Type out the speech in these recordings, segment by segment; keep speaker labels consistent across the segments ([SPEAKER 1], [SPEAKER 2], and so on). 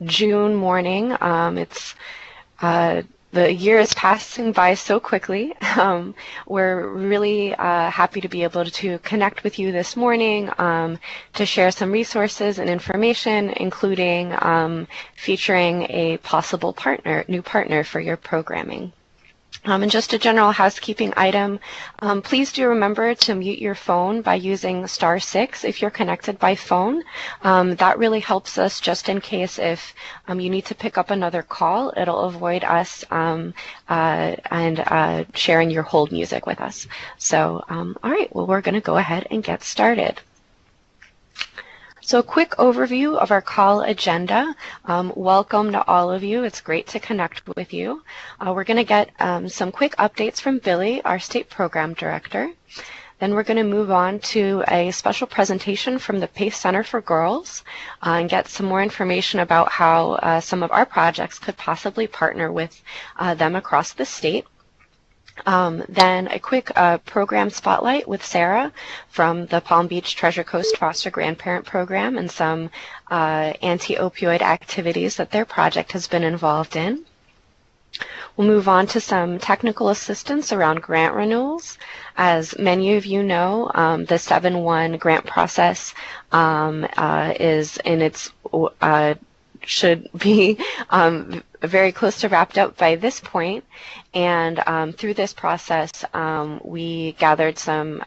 [SPEAKER 1] June morning. The year is passing by so quickly. We're really happy to be able to connect with you this morning to share some resources and information, including featuring a possible new partner for your programming. And just a general housekeeping item, please do remember to mute your phone by using *6 if you're connected by phone. That really helps us just in case if you need to pick up another call, it'll avoid us sharing your hold music with us. So, all right, well, we're going to go ahead and get started. So a quick overview of our call agenda. Welcome to all of you. It's great to connect with you. We're going to get some quick updates from Billy, our State Program Director. Then we're going to move on to a special presentation from the PACE Center for Girls and get some more information about how some of our projects could possibly partner with them across the state. Then a quick program spotlight with Sarah from the Palm Beach Treasure Coast Foster Grandparent Program and some anti-opioid activities that their project has been involved in. We'll move on to some technical assistance around grant renewals. As many of you know, the 7-1 grant process is in its should be very close to wrapped up by this point. And through this process, we gathered some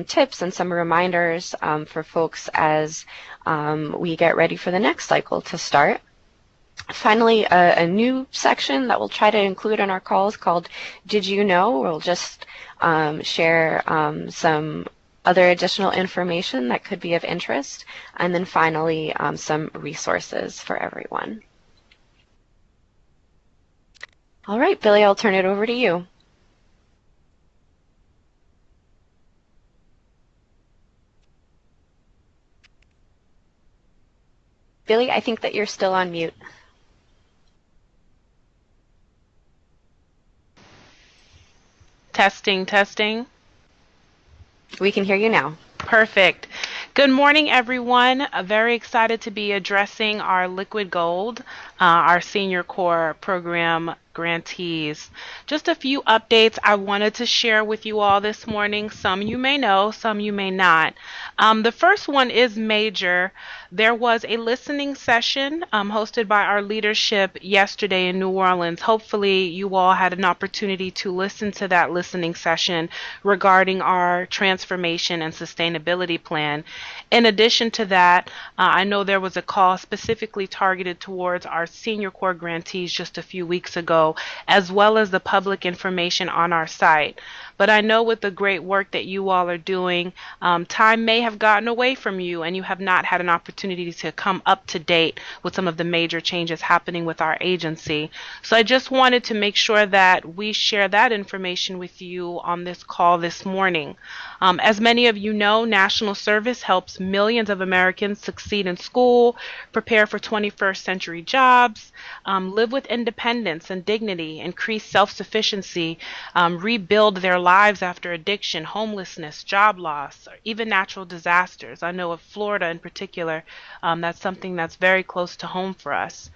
[SPEAKER 1] tips and some reminders for folks as we get ready for the next cycle to start. Finally, a new section that we'll try to include in our calls called Did You Know? We'll just share some other additional information that could be of interest, and then finally some resources for everyone. All right, Billy, I'll turn it over to you. Billy, I think that you're still on mute.
[SPEAKER 2] Testing, testing.
[SPEAKER 1] We can hear you now.
[SPEAKER 2] Perfect. Good morning, everyone. Very excited to be addressing our Liquid Gold, our Senior Corps Program grantees. Just a few updates I wanted to share with you all this morning. Some you may know, some you may not. The first one is major. There was a listening session hosted by our leadership yesterday in New Orleans. Hopefully you all had an opportunity to listen to that listening session regarding our transformation and sustainability plan. In addition to that, I know there was a call specifically targeted towards our Senior Corps grantees just a few weeks ago, as well as the public information on our site. But I know with the great work that you all are doing, time may have gotten away from you and you have not had an opportunity to come up to date with some of the major changes happening with our agency. So I just wanted to make sure that we share that information with you on this call this morning. As many of you know, national service helps millions of Americans succeed in school, prepare for 21st century jobs, live with independence and dignity, increase self-sufficiency, rebuild their lives after addiction, homelessness, job loss, or even natural disasters. I know of Florida in particular, that's something that's very close to home for us.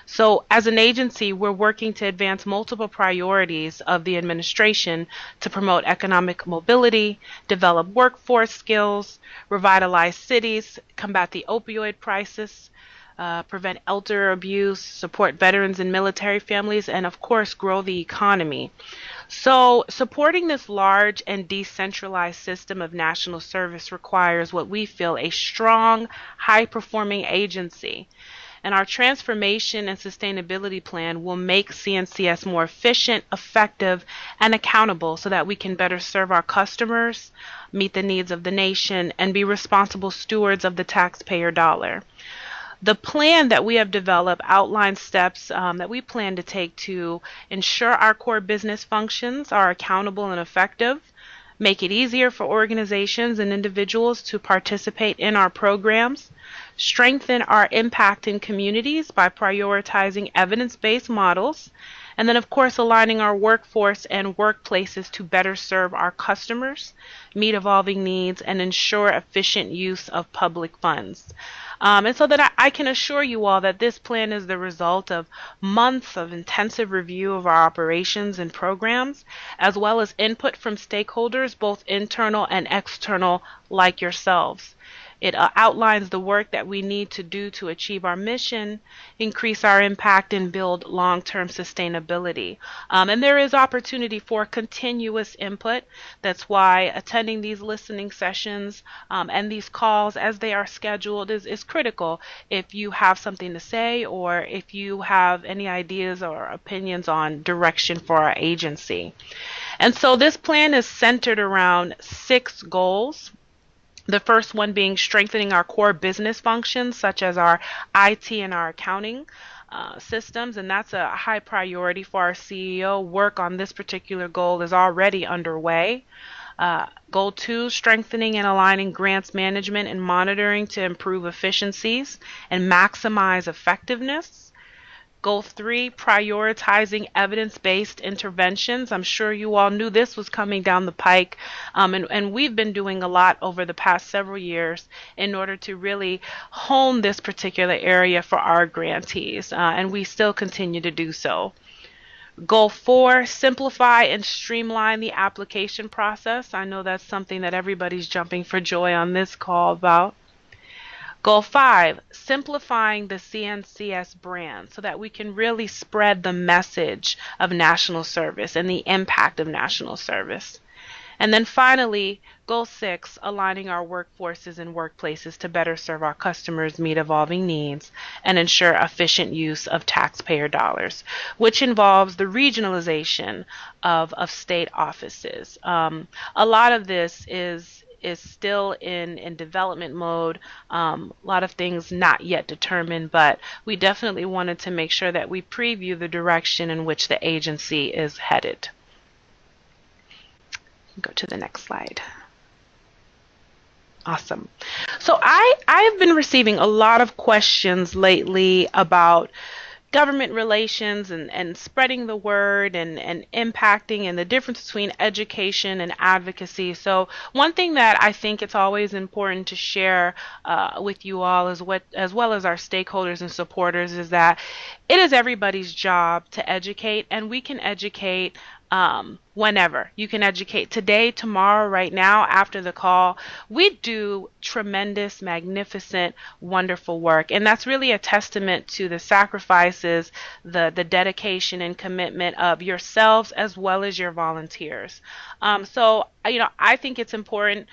[SPEAKER 2] So as an agency, we're working to advance multiple priorities of the administration to promote economic mobility, develop workforce skills, revitalize cities, combat the opioid crisis, prevent elder abuse, support veterans and military families, and of course, grow the economy. So supporting this large and decentralized system of national service requires what we feel a strong, high-performing agency. And our transformation and sustainability plan will make CNCS more efficient, effective, and accountable so that we can better serve our customers, meet the needs of the nation, and be responsible stewards of the taxpayer dollar. The plan that we have developed outlines steps that we plan to take to ensure our core business functions are accountable and effective, make it easier for organizations and individuals to participate in our programs, strengthen our impact in communities by prioritizing evidence-based models, And then, of course, aligning our workforce and workplaces to better serve our customers, meet evolving needs, and ensure efficient use of public funds. And so that I can assure you all that this plan is the result of months of intensive review of our operations and programs, as well as input from stakeholders, both internal and external, like yourselves. It outlines the work that we need to do to achieve our mission, increase our impact, and build long-term sustainability. And there is opportunity for continuous input. That's why attending these listening sessions and these calls as they are scheduled is critical if you have something to say or if you have any ideas or opinions on direction for our agency. And so this plan is centered around 6 goals. The first one being strengthening our core business functions, such as our IT and our accounting systems, and that's a high priority for our CEO. Work on this particular goal is already underway. Goal 2, strengthening and aligning grants management and monitoring to improve efficiencies and maximize effectiveness. Goal 3, prioritizing evidence-based interventions. I'm sure you all knew this was coming down the pike, and we've been doing a lot over the past several years in order to really hone this particular area for our grantees, and we still continue to do so. Goal 4, simplify and streamline the application process. I know that's something that everybody's jumping for joy on this call about. Goal 5, simplifying the CNCS brand so that we can really spread the message of national service and the impact of national service. And then finally, Goal 6, aligning our workforces and workplaces to better serve our customers, meet evolving needs, and ensure efficient use of taxpayer dollars, which involves the regionalization of state offices. A lot of this is still in development mode. A lot of things not yet determined, but we definitely wanted to make sure that we preview the direction in which the agency is headed. Go to the next slide. Awesome. So I've been receiving a lot of questions lately about government relations and spreading the word and impacting and the difference between education and advocacy. So one thing that I think it's always important to share with you all as well as our stakeholders and supporters is that it is everybody's job to educate, and we can educate whenever. You can educate today, tomorrow, right now, after the call. We do tremendous, magnificent, wonderful work. And that's really a testament to the sacrifices, the dedication and commitment of yourselves as well as your volunteers. So, I think it's important.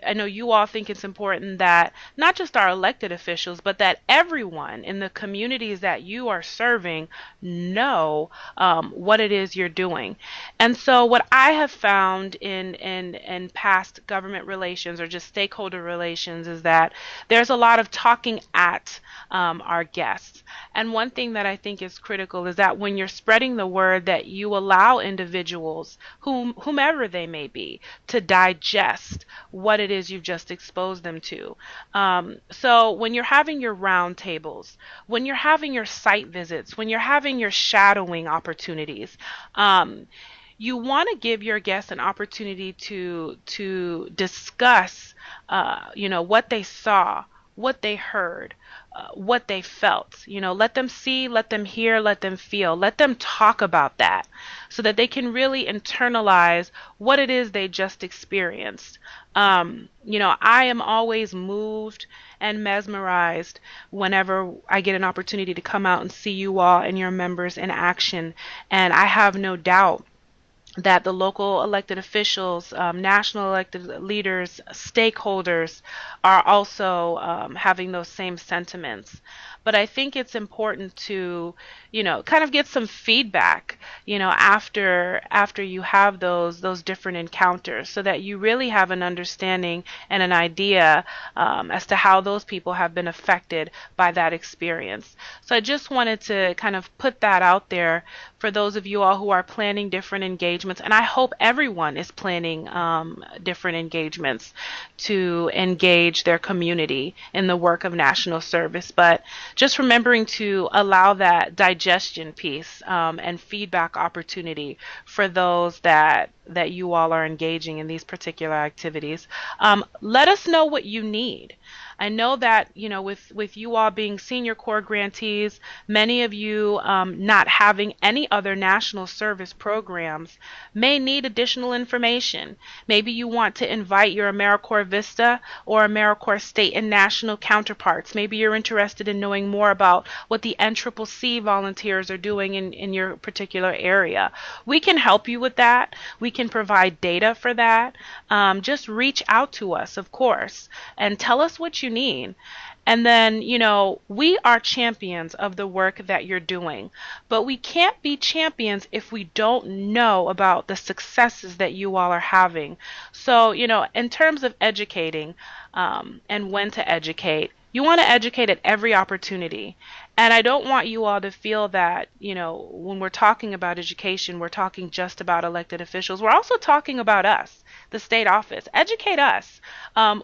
[SPEAKER 2] I know you all think it's important that not just our elected officials, but that everyone in the communities that you are serving know what it is you're doing. And so what I have found in past government relations or just stakeholder relations is that there's a lot of talking at our guests. And one thing that I think is critical is that when you're spreading the word, that you allow individuals, whomever they may be, to digest what it is you've just exposed them to. So when you're having your roundtables, when you're having your site visits, when you're having your shadowing opportunities, you want to give your guests an opportunity to discuss, what they saw, what they heard, what they felt. Let them see, let them hear, let them feel. Let them talk about that so that they can really internalize what it is they just experienced. I am always moved and mesmerized whenever I get an opportunity to come out and see you all and your members in action. And I have no doubt that the local elected officials, national elected leaders, stakeholders are also having those same sentiments. But I think it's important to, kind of get some feedback, after you have those different encounters, so that you really have an understanding and an idea as to how those people have been affected by that experience. So I just wanted to kind of put that out there for those of you all who are planning different engagements, and I hope everyone is planning different engagements to engage their community in the work of national service. But just remembering to allow that digestion piece and feedback opportunity for those that you all are engaging in these particular activities. Let us know what you need. I know that, with you all being senior corps grantees, many of you not having any other national service programs may need additional information. Maybe you want to invite your AmeriCorps Vista or AmeriCorps state and national counterparts. Maybe you're interested in knowing more about what the NCCC volunteers are doing in your particular area. We can help you with that. We can provide data for that. Just reach out to us, of course, and tell us what you need. And then, we are champions of the work that you're doing, but we can't be champions if we don't know about the successes that you all are having. So, in terms of educating and when to educate, you want to educate at every opportunity. And I don't want you all to feel that, when we're talking about education, we're talking just about elected officials. We're also talking about us, the state office. Educate us.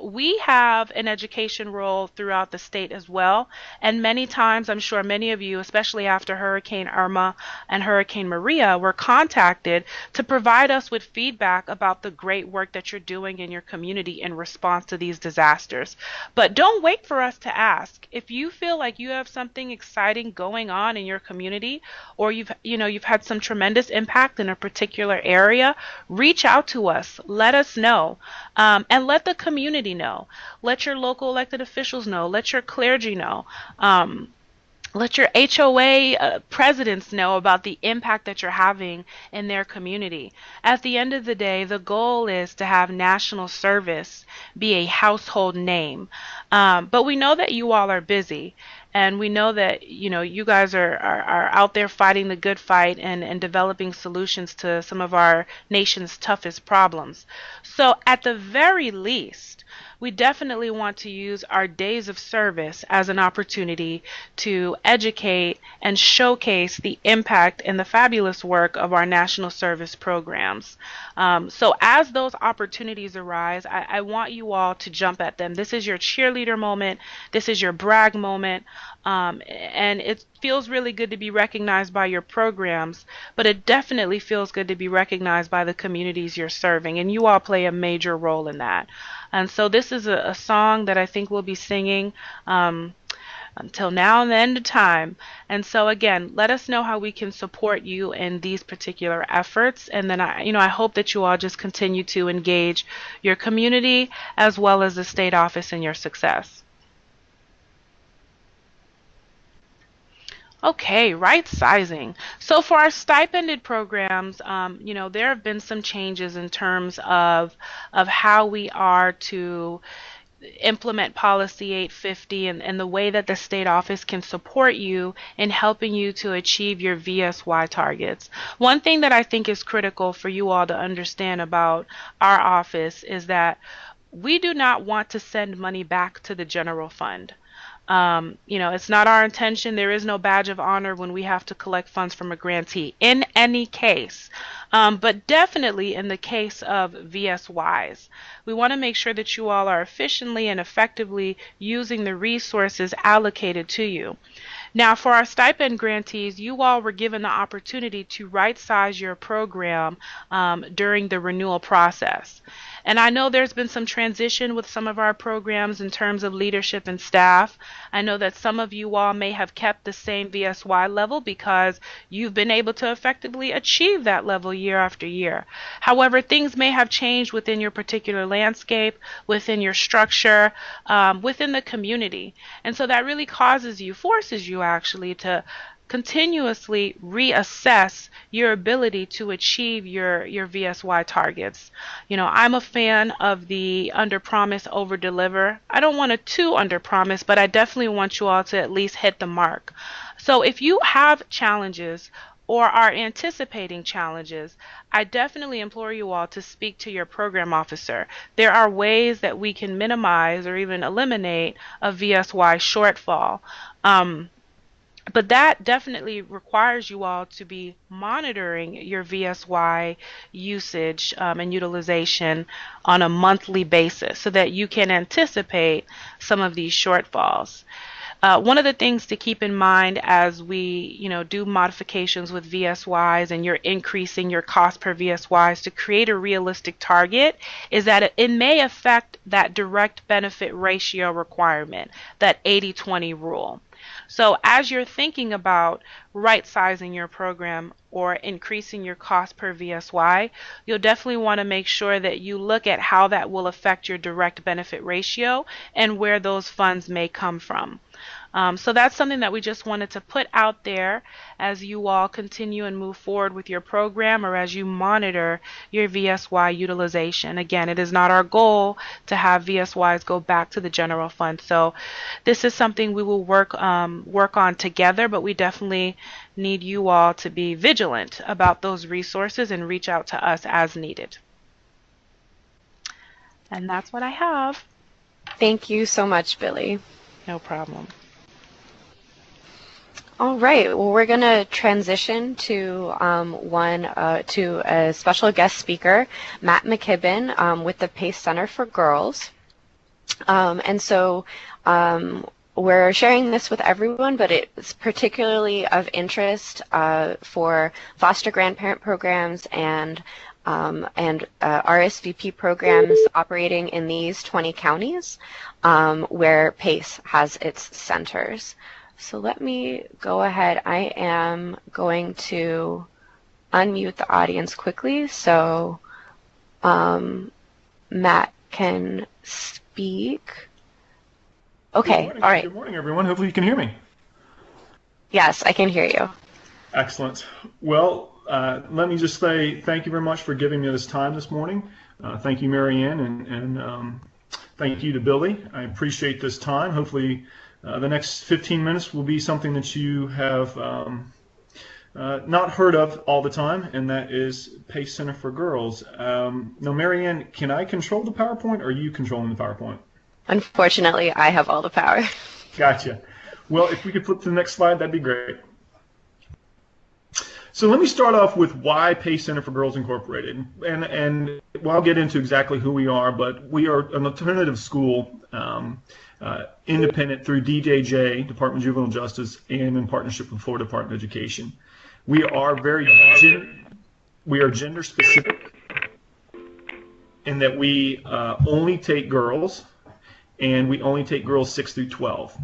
[SPEAKER 2] We have an education role throughout the state as well. And many times, I'm sure many of you, especially after Hurricane Irma and Hurricane Maria, were contacted to provide us with feedback about the great work that you're doing in your community in response to these disasters. But don't wait for us to ask. If you feel like you have something exciting going on in your community, or you've had some tremendous impact in a particular area, reach out to us. Let us know, and let the community know. Let your local elected officials know. Let your clergy know. Let your HOA presidents know about the impact that you're having in their community. At the end of the day, the goal is to have national service be a household name. But we know that you all are busy. And we know that, you guys are out there fighting the good fight and developing solutions to some of our nation's toughest problems. So at the very least, we definitely want to use our days of service as an opportunity to educate and showcase the impact and the fabulous work of our national service programs. So as those opportunities arise, I want you all to jump at them. This is your cheerleader moment. This is your brag moment. And it feels really good to be recognized by your programs, but it definitely feels good to be recognized by the communities you're serving, and you all play a major role in that. And so this is a song that I think we'll be singing until now and the end of time. And so again, let us know how we can support you in these particular efforts. And then I hope that you all just continue to engage your community as well as the state office in your success. Okay, right sizing. So for our stipended programs, there have been some changes in terms of how we are to implement Policy 850 and the way that the state office can support you in helping you to achieve your VSY targets. One thing that I think is critical for you all to understand about our office is that we do not want to send money back to the general fund. It's not our intention. There is no badge of honor when we have to collect funds from a grantee in any case. But definitely in the case of VSYs, we want to make sure that you all are efficiently and effectively using the resources allocated to you. Now, for our stipend grantees, you all were given the opportunity to right-size your program during the renewal process. And I know there's been some transition with some of our programs in terms of leadership and staff. I know that some of you all may have kept the same VSY level because you've been able to effectively achieve that level year after year. However, things may have changed within your particular landscape, within your structure, within the community. And so that really forces you actually to continuously reassess your ability to achieve your VSY targets. I'm a fan of the under promise, over deliver. I don't want to too under promise, but I definitely want you all to at least hit the mark. So if you have challenges or are anticipating challenges, I definitely implore you all to speak to your program officer. There are ways that we can minimize or even eliminate a VSY shortfall. But that definitely requires you all to be monitoring your VSY usage and utilization on a monthly basis so that you can anticipate some of these shortfalls. One of the things to keep in mind as we, do modifications with VSYs and you're increasing your cost per VSYs to create a realistic target is that it may affect that direct benefit ratio requirement, that 80-20 rule. So as you're thinking about right sizing your program or increasing your cost per VSY, you'll definitely want to make sure that you look at how that will affect your direct benefit ratio and where those funds may come from. So that's something that we just wanted to put out there as you all continue and move forward with your program or as you monitor your VSY utilization. Again, it is not our goal to have VSYs go back to the general fund. So this is something we will work on together, but we definitely need you all to be vigilant about those resources and reach out to us as needed. And that's what I have.
[SPEAKER 1] Thank you so much, Billy.
[SPEAKER 2] No problem.
[SPEAKER 1] All right, well, we're going to transition to to a special guest speaker, Matt McKibben, with the PACE Center for Girls. And so we're sharing this with everyone, but it's particularly of interest for foster grandparent programs and RSVP programs operating in these 20 counties where PACE has its centers. So let me go ahead. I am going to unmute the audience quickly so Matt can speak. Okay, all right.
[SPEAKER 3] Good morning, everyone. Hopefully you can hear me.
[SPEAKER 1] Yes, I can hear you.
[SPEAKER 3] Excellent. Well, let me just say thank you very much for giving me this time this morning. Thank you, Marianne, and thank you to Billy. I appreciate this time. Hopefully the next 15 minutes will be something that you have not heard of all the time, and that is PACE Center for Girls. Now, Marianne, can I control the PowerPoint, or are you controlling the PowerPoint?
[SPEAKER 1] Unfortunately, I have all the power.
[SPEAKER 3] Gotcha. Well, if we could flip to the next slide, that'd be great. So let me start off with why PACE Center for Girls Incorporated. And well, I'll get into exactly who we are, but we are an alternative school, independent through DJJ, Department of Juvenile Justice, and in partnership with Florida Department of Education. We are gender specific in that we only take girls, and we only take girls 6 through 12.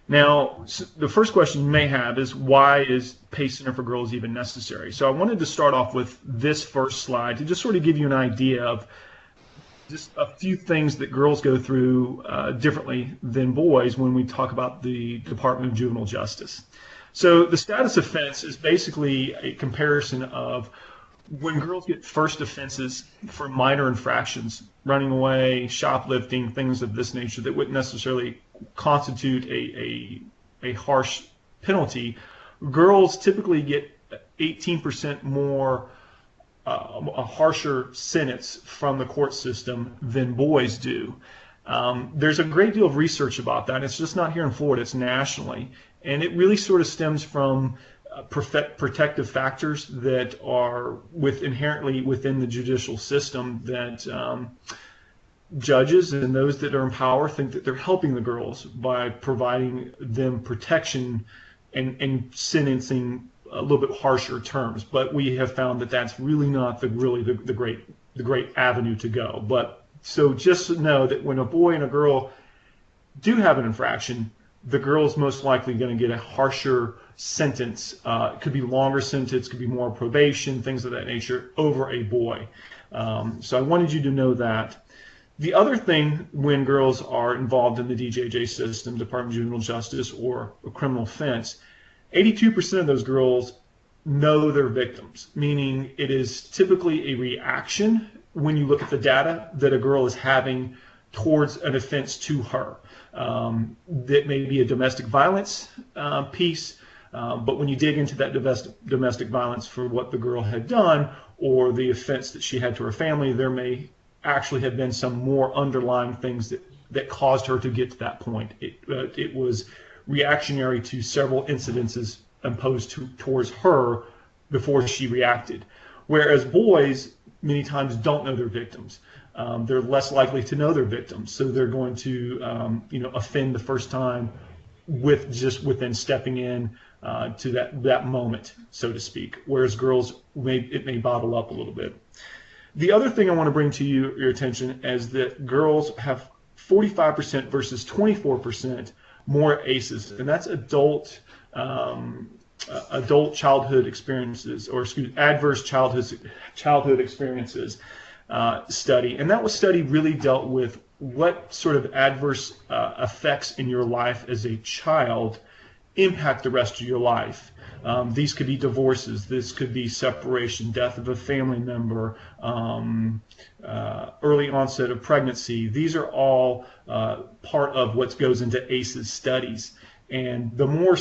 [SPEAKER 3] Now, the first question you may have is, why is PACE Center for Girls even necessary? So I wanted to start off with this first slide to just sort of give you an idea of just a few things that girls go through differently than boys when we talk about the Department of Juvenile Justice. So the status offense is basically a comparison of when girls get first offenses for minor infractions, running away, shoplifting, things of this nature that wouldn't necessarily constitute a harsh penalty, girls typically get 18% more a harsher sentence from the court system than boys do. There's a great deal of research about that. It's just not here in Florida, it's nationally. And it really sort of stems from protective factors that are inherently within the judicial system that judges and those that are in power think that they're helping the girls by providing them protection and sentencing a little bit harsher terms. But we have found that that's really not the great avenue to go. But so just know that when a boy and a girl do have an infraction, the girl's most likely going to get a harsher sentence. It could be longer sentence, could be more probation, things of that nature over a boy. So I wanted you to know that. The other thing when girls are involved in the DJJ system, Department of Juvenile Justice, or a criminal offense, 82% of those girls know they're victims, meaning it is typically a reaction when you look at the data that a girl is having towards an offense to her. That may be a domestic violence piece, but when you dig into that domestic violence for what the girl had done or the offense that she had to her family, there may actually have been some more underlying things that caused her to get to that point. It was reactionary to several incidences imposed towards her before she reacted. Whereas boys many times don't know their victims. They're less likely to know their victims, so they're going to offend the first time within stepping in to that moment, so to speak. Whereas girls, it may bottle up a little bit. The other thing I want to bring to your attention is that girls have 45% versus 24% more ACEs, and that's adult childhood experiences, or adverse childhood experiences study. And that study really dealt with what sort of adverse effects in your life as a child impact the rest of your life. These could be divorces, this could be separation, death of a family member, early onset of pregnancy. These are all part of what goes into ACEs studies. And the more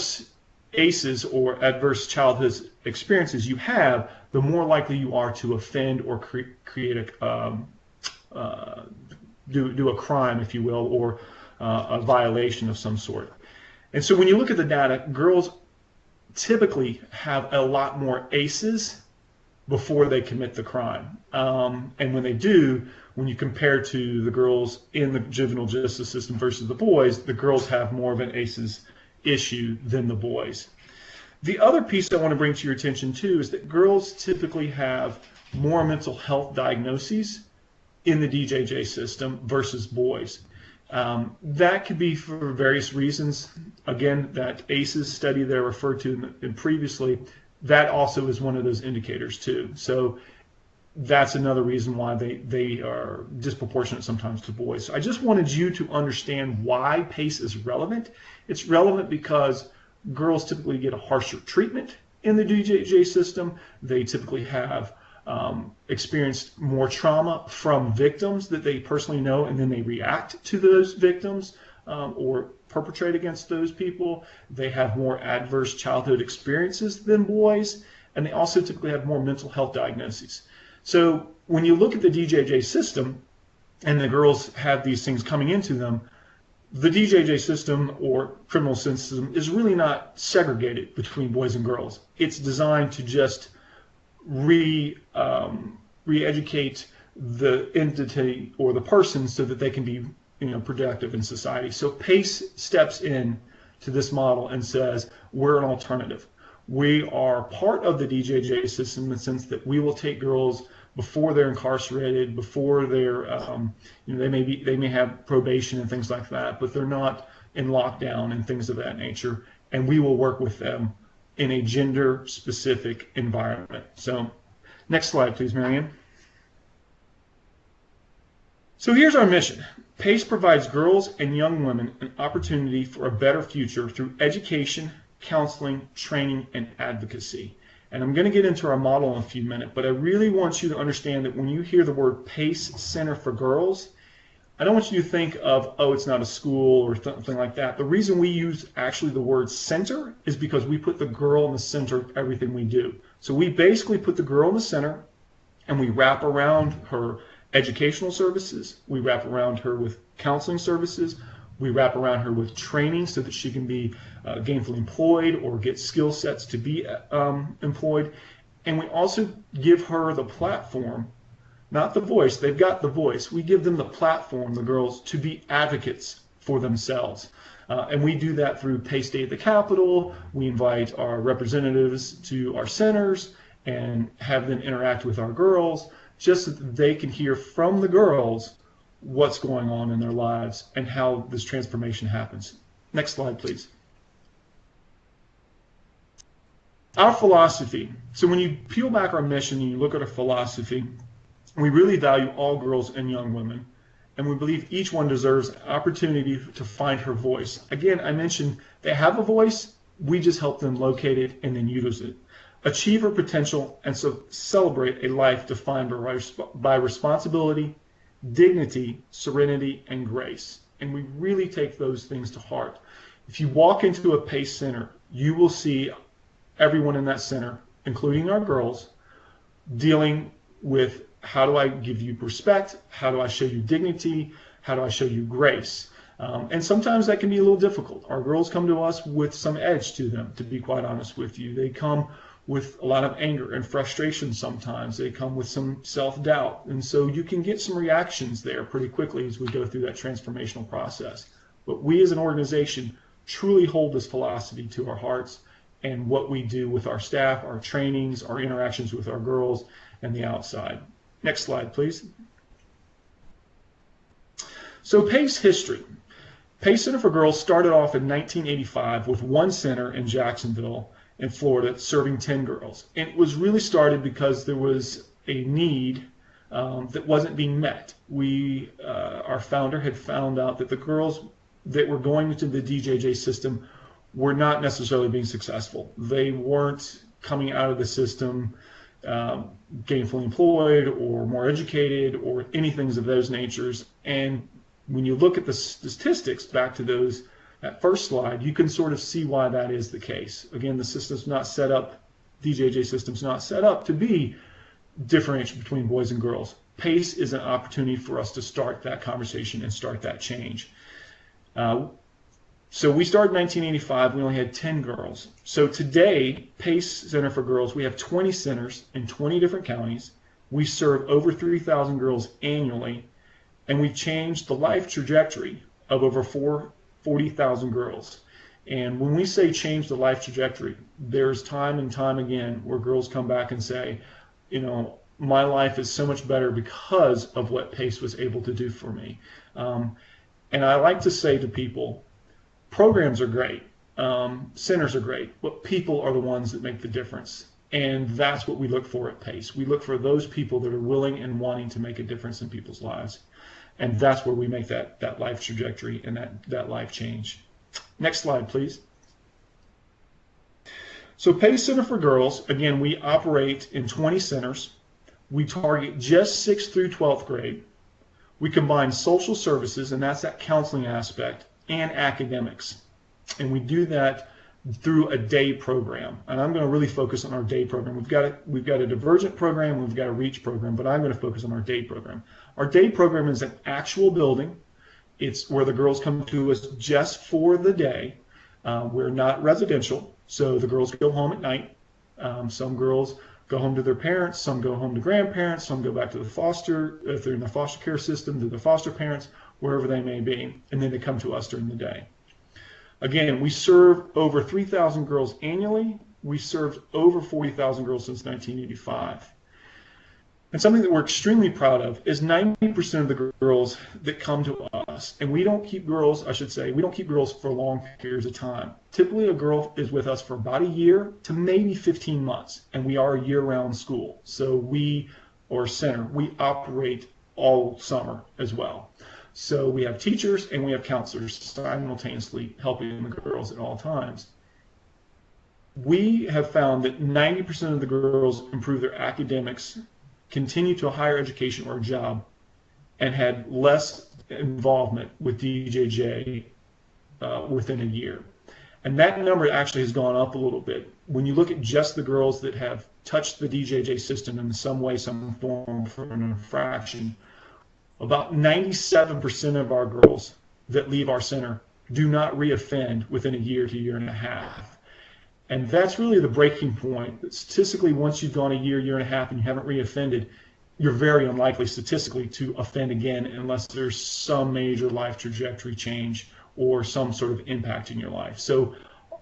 [SPEAKER 3] ACEs, or adverse childhood experiences, you have, the more likely you are to offend or create do a crime, if you will, or a violation of some sort. And so when you look at the data, girls typically have a lot more ACEs before they commit the crime. And when they do, when you compare to the girls in the juvenile justice system versus the boys, the girls have more of an ACEs issue than the boys. The other piece I want to bring to your attention too is that girls typically have more mental health diagnoses in the DJJ system versus boys. That could be for various reasons. Again, that ACEs study that I referred to previously, that also is one of those indicators too. So that's another reason why they are disproportionate sometimes to boys. So I just wanted you to understand why PACE is relevant. It's relevant because girls typically get a harsher treatment in the DJJ system. They typically have experienced more trauma from victims that they personally know, and then they react to those victims or perpetrate against those people. They have more adverse childhood experiences than boys, and they also typically have more mental health diagnoses. So when you look at the DJJ system and the girls have these things coming into them, the DJJ system, or criminal system, is really not segregated between boys and girls. It's designed to just re-educate the entity or the person so that they can be productive in society. So PACE steps in to this model and says, we're an alternative. We are part of the DJJ system in the sense that we will take girls before they're incarcerated, before they're, they may have probation and things like that, but they're not in lockdown and things of that nature. And we will work with them in a gender-specific environment. So, next slide, please, Marianne. So here's our mission. PACE provides girls and young women an opportunity for a better future through education, counseling, training, and advocacy. And I'm going to get into our model in a few minutes, but I really want you to understand that when you hear the word PACE Center for Girls, I don't want you to think of, oh, it's not a school or something like that. The reason we use actually the word center is because we put the girl in the center of everything we do. So we basically put the girl in the center, and we wrap around her educational services, we wrap around her with counseling services, we wrap around her with training so that she can be gainfully employed or get skill sets to be employed. And we also give her the platform, not the voice. They've got the voice. We give them the platform, the girls, to be advocates for themselves. And we do that through PACE Day at the Capitol. We invite our representatives to our centers and have them interact with our girls just so that they can hear from the girls what's going on in their lives and how this transformation happens. Next slide, please. Our philosophy. So when you peel back our mission and you look at our philosophy, we really value all girls and young women, and we believe each one deserves an opportunity to find her voice. Again, I mentioned they have a voice, we just help them locate it and then use it. Achieve her potential and so celebrate a life defined by responsibility, dignity, serenity, and grace. And we really take those things to heart. If you walk into a PACE center, you will see everyone in that center, including our girls, dealing with how do I give you respect, how do I show you dignity, how do I show you grace. And sometimes that can be a little difficult. Our girls come to us with some edge to them, to be quite honest with you. They come with a lot of anger and frustration sometimes. They come with some self-doubt. And so you can get some reactions there pretty quickly as we go through that transformational process. But we as an organization truly hold this philosophy to our hearts, and what we do with our staff, our trainings, our interactions with our girls, and the outside. Next slide, please. So PACE history. PACE Center for Girls started off in 1985 with one center in Jacksonville in Florida serving 10 girls. And it was really started because there was a need that wasn't being met. Our founder had found out that the girls that were going into the DJJ system were not necessarily being successful. They weren't coming out of the system gainfully employed or more educated or anything of those natures. And when you look at the statistics back to that first slide, you can sort of see why that is the case. Again, the system's not set up, DJJ system's not set up to be differentiated between boys and girls. PACE is an opportunity for us to start that conversation and start that change. So we started in 1985, we only had 10 girls. So today, PACE Center for Girls, we have 20 centers in 20 different counties. We serve over 3,000 girls annually, and we've changed the life trajectory of over 40,000 girls. And when we say change the life trajectory, there's time and time again where girls come back and say, you know, my life is so much better because of what PACE was able to do for me. And I like to say to people, programs are great, centers are great, but people are the ones that make the difference. And that's what we look for at PACE. We look for those people that are willing and wanting to make a difference in people's lives. And that's where we make that life trajectory and that life change. Next slide, please. So PACE Center for Girls, again, we operate in 20 centers. We target just 6th through 12th grade. We combine social services, and that's that counseling aspect, and academics. And we do that through a day program. And I'm going to really focus on our day program. We've got a Divergent program, we've got a REACH program, but I'm going to focus on our day program. Our day program is an actual building. It's where the girls come to us just for the day. We're not residential, so the girls go home at night. Some girls go home to their parents, some go home to grandparents, some go back to the foster, if they're in the foster care system, to their foster parents, wherever they may be, and then they come to us during the day. Again, we serve over 3,000 girls annually. We served over 40,000 girls since 1985. And something that we're extremely proud of is 90% of the girls that come to us, and we don't keep girls, I should say, we don't keep girls for long periods of time. Typically a girl is with us for about a year to maybe 15 months, and we are a year-round school. So we operate all summer as well. So we have teachers and we have counselors simultaneously helping the girls at all times. We have found that 90% of the girls improve their academics, continue to a higher education or a job, and had less involvement with DJJ within a year. And that number actually has gone up a little bit. When you look at just the girls that have touched the DJJ system in some way, some form, for an infraction, about 97% of our girls that leave our center do not reoffend within a year to year and a half. And that's really the breaking point. Statistically, once you've gone a year, year and a half, and you haven't reoffended, you're very unlikely statistically to offend again unless there's some major life trajectory change or some sort of impact in your life. So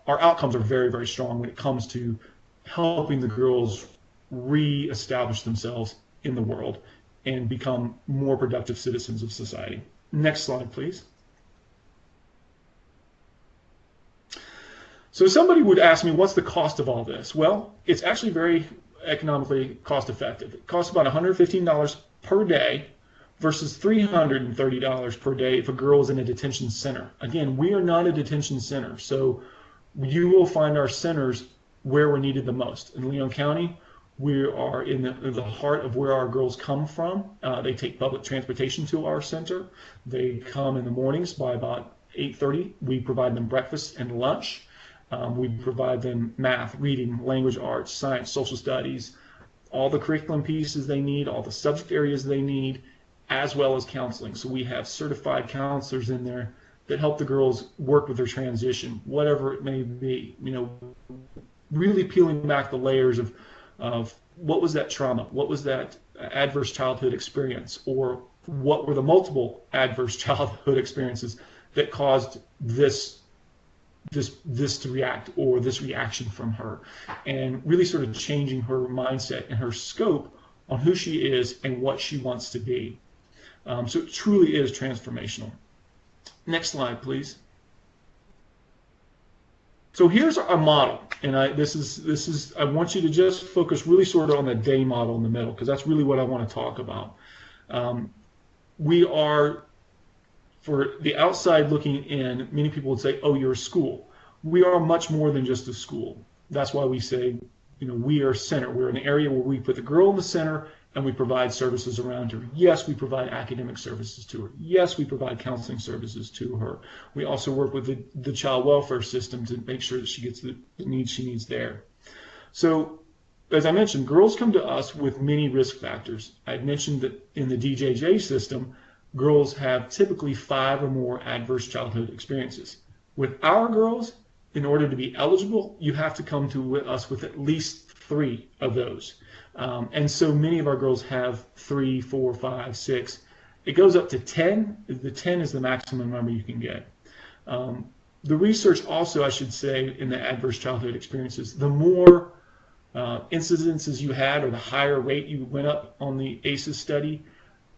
[SPEAKER 3] our outcomes are very, very strong when it comes to helping the girls re-establish themselves in the world and become more productive citizens of society. Next slide, please. So somebody would ask me, what's the cost of all this? Well, it's actually very economically cost effective. It costs about $115 per day versus $330 per day if a girl is in a detention center. Again, we are not a detention center, so you will find our centers where we're needed the most. In Leon County, we are in the heart of where our girls come from. They take public transportation to our center. They come in the mornings by about 8:30. We provide them breakfast and lunch. We provide them math, reading, language arts, science, social studies, all the curriculum pieces they need, all the subject areas they need, as well as counseling. So we have certified counselors in there that help the girls work with their transition, whatever it may be. Really peeling back the layers of what was that trauma, what was that adverse childhood experience, or what were the multiple adverse childhood experiences that caused this to react, or this reaction from her, and really sort of changing her mindset and her scope on who she is and what she wants to be. So it truly is transformational. Next slide, please. So here's our model, and I want you to just focus really sort of on the day model in the middle, because that's really what I want to talk about. We are, for the outside looking in, many people would say, oh, you're a school. We are much more than just a school. That's why we say, we are center. We're an area where we put the girl in the center and we provide services around her. Yes, we provide academic services to her. Yes, we provide counseling services to her. We also work with the child welfare system to make sure that she gets the needs she needs there. So, as I mentioned, girls come to us with many risk factors. I mentioned that in the DJJ system, girls have typically 5 or more adverse childhood experiences. With our girls, in order to be eligible, you have to come to us with at least 3 of those. And so many of our girls have 3, 4, 5, 6. It goes up to 10. The 10 is the maximum number you can get. The research also, I should say, in the adverse childhood experiences, the more incidences you had, or the higher rate you went up on the ACEs study,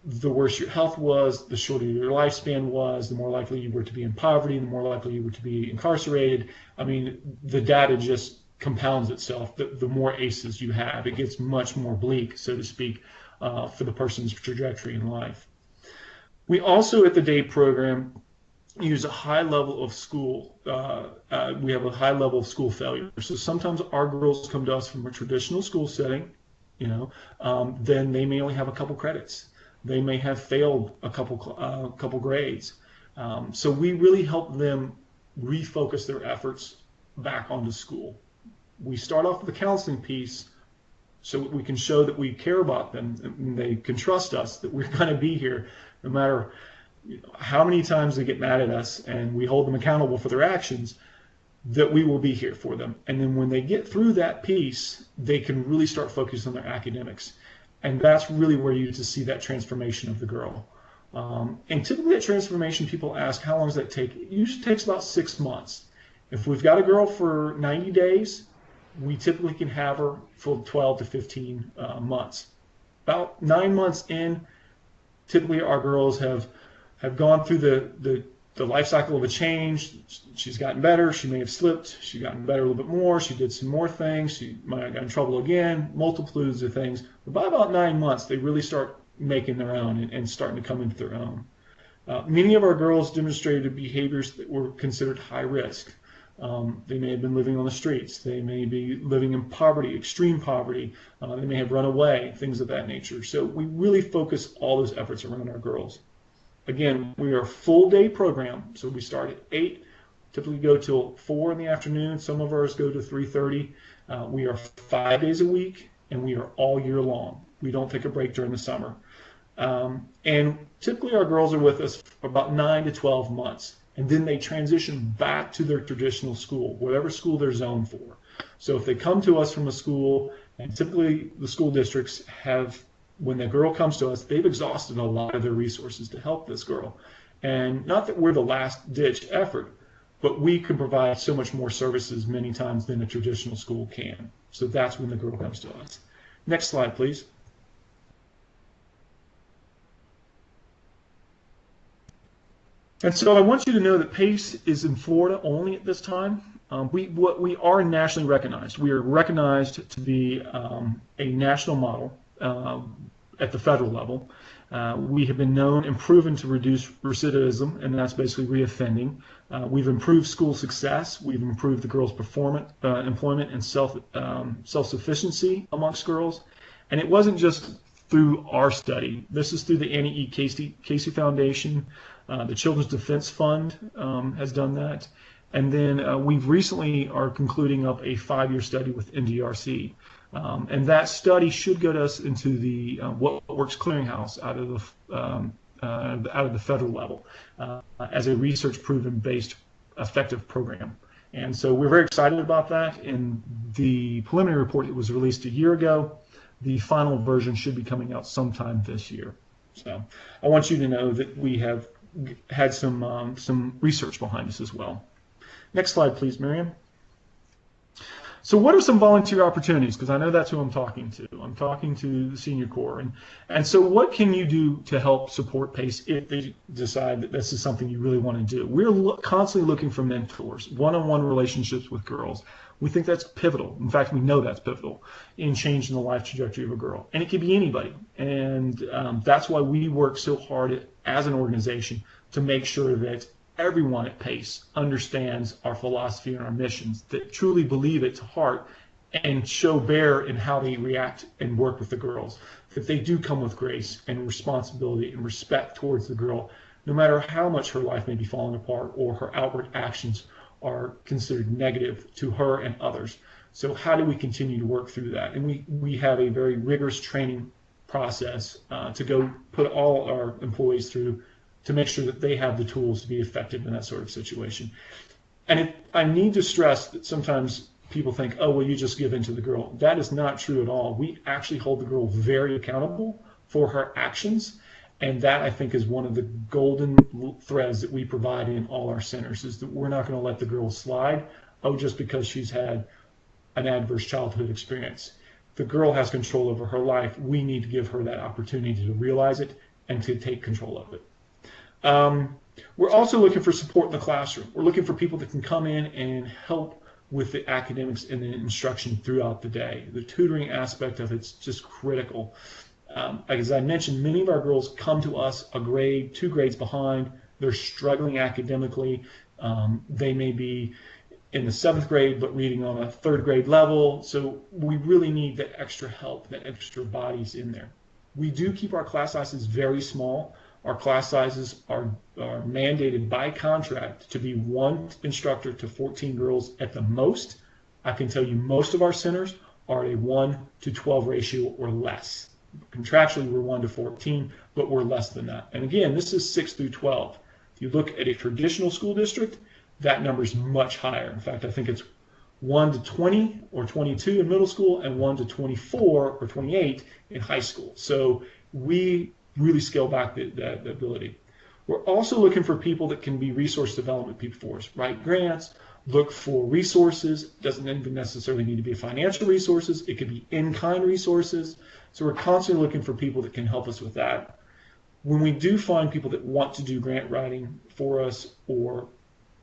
[SPEAKER 3] the worse your health was, the shorter your lifespan was, the more likely you were to be in poverty, the more likely you were to be incarcerated. I mean, the data just compounds itself. The more ACEs you have, it gets much more bleak, so to speak, for the person's trajectory in life. We also, at the day program, use a high level of school. We have a high level of school failure. So sometimes our girls come to us from a traditional school setting, then they may only have a couple credits. They may have failed a couple grades. So we really help them refocus their efforts back onto school. We start off with the counseling piece so we can show that we care about them and they can trust us, that we're going to be here no matter how many times they get mad at us, and we hold them accountable for their actions, that we will be here for them. And then when they get through that piece, they can really start focusing on their academics. And that's really where you see that transformation of the girl. And typically that transformation, people ask, how long does that take? It usually takes about 6 months. If we've got a girl for 90 days, we typically can have her for 12 to 15 months. About 9 months in, typically our girls have gone through the life cycle of a change. She's gotten better. She may have slipped. She's gotten better a little bit more. She did some more things. She might have gotten in trouble again, multitudes of things. But by about 9 months, they really start making their own and starting to come into their own. Many of our girls demonstrated behaviors that were considered high risk. They may have been living on the streets. They may be living in poverty, extreme poverty. They may have run away, things of that nature. So we really focus all those efforts around our girls. Again, we are a full day program, so we start at 8, typically go till 4 in the afternoon. Some of ours go to 3:30. We are 5 days a week, and we are all year long. We don't take a break during the summer. And typically our girls are with us for about 9 to 12 months, and then they transition back to their traditional school, whatever school they're zoned for. So if they come to us from a school, and typically the school districts have, when the girl comes to us, they've exhausted a lot of their resources to help this girl. And not that we're the last ditch effort, but we can provide so much more services many times than a traditional school can. So that's when the girl comes to us. Next slide, please. And so I want you to know that PACE is in Florida only at this time. We are nationally recognized. We are recognized to be a national model at the federal level. We have been known and proven to reduce recidivism, and that's basically reoffending. We've improved school success. We've improved the girls' employment and self-sufficiency amongst girls. And it wasn't just through our study. This is through the Annie E. Casey Foundation. The Children's Defense Fund has done that. And then we've recently are concluding up a 5-year study with NDRC. And that study should get us into the What Works Clearinghouse out of out of the federal level as a research-proven based effective program. And so we're very excited about that. In the preliminary report that was released a year ago, the final version should be coming out sometime this year. So I want you to know that we have had some research behind us as well. Next slide, please, Miriam. So what are some volunteer opportunities? Because I know that's who I'm talking to. I'm talking to the Senior Corps. And so what can you do to help support PACE if they decide that this is something you really want to do? We're constantly looking for mentors, one-on-one relationships with girls. We think that's pivotal. In fact, we know that's pivotal in changing the life trajectory of a girl. And it could be anybody. And that's why we work so hard as an organization to make sure that everyone at PACE understands our philosophy and our missions, that truly believe it to heart and show bear in how they react and work with the girls, that they do come with grace and responsibility and respect towards the girl, no matter how much her life may be falling apart or her outward actions are considered negative to her and others. So how do we continue to work through that? And we have a very rigorous training process to go put all our employees through to make sure that they have the tools to be effective in that sort of situation. And I need to stress that sometimes people think, oh, well, you just give in to the girl. That is not true at all. We actually hold the girl very accountable for her actions. And that, I think, is one of the golden threads that we provide in all our centers, is that we're not going to let the girl slide, just because she's had an adverse childhood experience. The girl has control over her life. We need to give her that opportunity to realize it and to take control of it. We're also looking for support in the classroom. We're looking for people that can come in and help with the academics and the instruction throughout the day. The tutoring aspect of it's just critical. As I mentioned, many of our girls come to us a grade, 2 grades behind. They're struggling academically. They may be in the 7th grade but reading on a 3rd grade level. So we really need that extra help, that extra bodies in there. We do keep our class sizes very small. Our class sizes are mandated by contract to be 1 instructor to 14 girls at the most. I can tell you most of our centers are a 1-to-12 ratio or less. Contractually, we're 1 to 14, but we're less than that. And again, this is 6 through 12. If you look at a traditional school district, that number is much higher. In fact, I think it's 1 to 20 or 22 in middle school and 1 to 24 or 28 in high school. So we really scale back that ability. We're also looking for people that can be resource development people for us, write grants, look for resources. Doesn't even necessarily need to be financial resources. It could be in-kind resources. So we're constantly looking for people that can help us with that. When we do find people that want to do grant writing for us or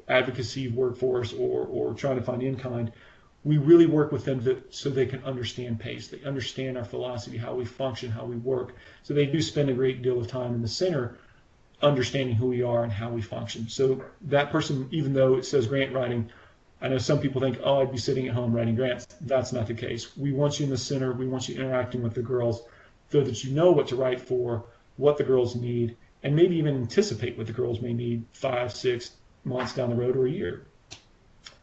[SPEAKER 3] advocacy work for us or trying to find in-kind, we really work with them so they can understand PACE. They understand our philosophy, how we function, how we work. So they do spend a great deal of time in the center understanding who we are and how we function. So that person, even though it says grant writing, I know some people think, oh, I'd be sitting at home writing grants. That's not the case. We want you in the center. We want you interacting with the girls so that you know what to write for, what the girls need, and maybe even anticipate what the girls may need 5-6 months down the road or a year.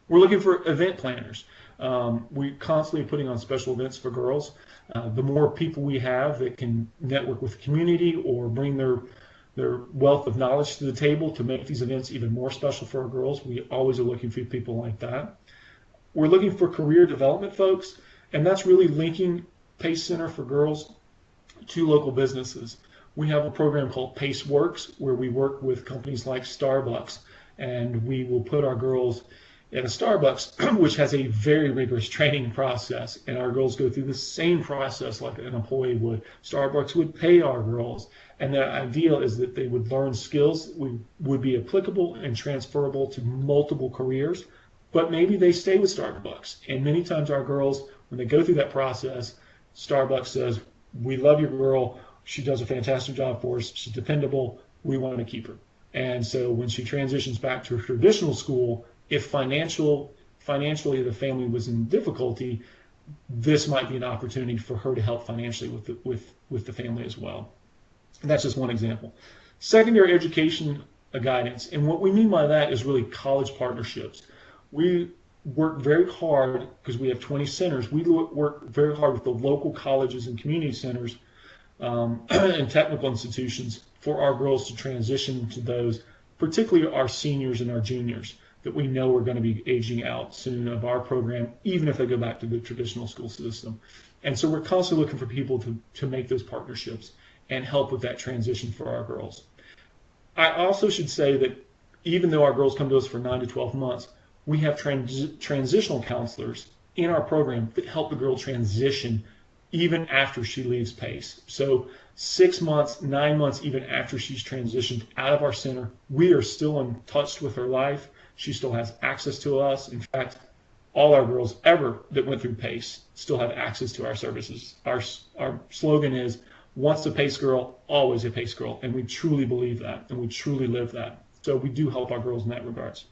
[SPEAKER 3] We're looking for event planners. We're constantly putting on special events for girls. The more people we have that can network with the community or bring their wealth of knowledge to the table to make these events even more special for our girls, we always are looking for people like that. We're looking for career development folks, and that's really linking PACE Center for Girls to local businesses. We have a program called PACE Works, where we work with companies like Starbucks, and we will put our girls at a Starbucks, which has a very rigorous training process, and our girls go through the same process like an employee would. Starbucks would pay our girls, and the ideal is that they would learn skills that would be applicable and transferable to multiple careers, but maybe they stay with Starbucks. And many times our girls, when they go through that process, Starbucks says, we love your girl, she does a fantastic job for us, she's dependable, we want to keep her. And so when she transitions back to a traditional school, if financially the family was in difficulty, this might be an opportunity for her to help financially with the family as well. And that's just one example. Secondary education guidance, and what we mean by that is really college partnerships. We work very hard, because we have 20 centers, we work very hard with the local colleges and community centers and technical institutions for our girls to transition to those, particularly our seniors and our juniors, that we know are going to be aging out soon of our program, even if they go back to the traditional school system. And so we're constantly looking for people to make those partnerships and help with that transition for our girls. I also should say that even though our girls come to us for 9 to 12 months, we have transitional counselors in our program that help the girl transition even after she leaves PACE. So 6 months, 9 months, even after she's transitioned out of our center, we are still in touch with her life. She still has access to us. In fact, all our girls ever that went through PACE still have access to our services. Our slogan is, once a PACE girl, always a PACE girl. And we truly believe that, and we truly live that. So we do help our girls in that regards.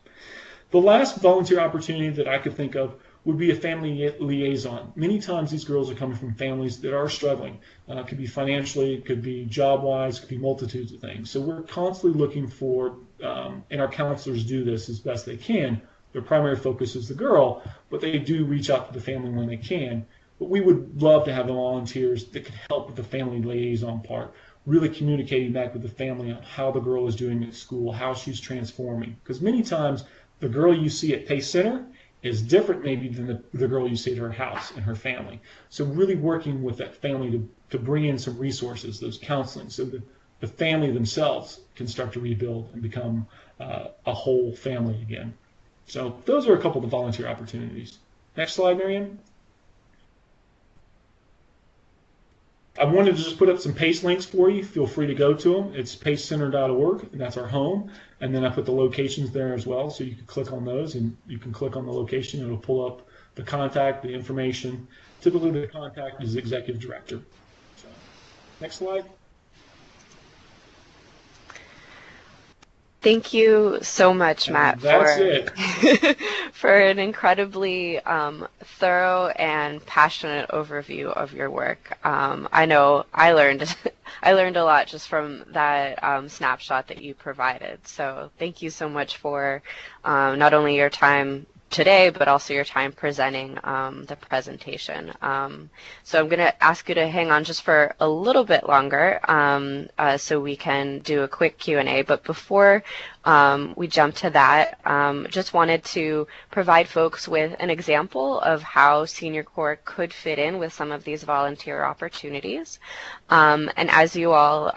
[SPEAKER 3] The last volunteer opportunity that I could think of would be a family liaison. Many times these girls are coming from families that are struggling. It could be financially, it could be job-wise, it could be multitudes of things. So we're constantly looking for, and our counselors do this as best they can. Their primary focus is the girl, but they do reach out to the family when they can. But we would love to have the volunteers that could help with the family liaison part, really communicating back with the family on how the girl is doing at school, how she's transforming. Because many times the girl you see at PACE Center is different maybe than the girl you see at her house and her family. So really working with that family to bring in some resources, those counseling, so that the family themselves can start to rebuild and become a whole family again. So those are a couple of the volunteer opportunities. Next slide, Marianne. I wanted to just put up some PACE links for you. Feel free to go to them. It's pacecenter.org, and that's our home. And then I put the locations there as well, so you can click on those, and you can click on the location. It'll pull up the contact, the information. Typically, the contact is the executive director. So, next slide.
[SPEAKER 1] Thank you so much, Matt, for an incredibly thorough and passionate overview of your work. I know I learned I learned a lot just from that snapshot that you provided. So thank you so much for not only your time today, but also your time presenting the presentation. So I'm going to ask you to hang on just for a little bit longer so we can do a quick Q&A. But before we jump to that, just wanted to provide folks with an example of how Senior Corps could fit in with some of these volunteer opportunities. And as you all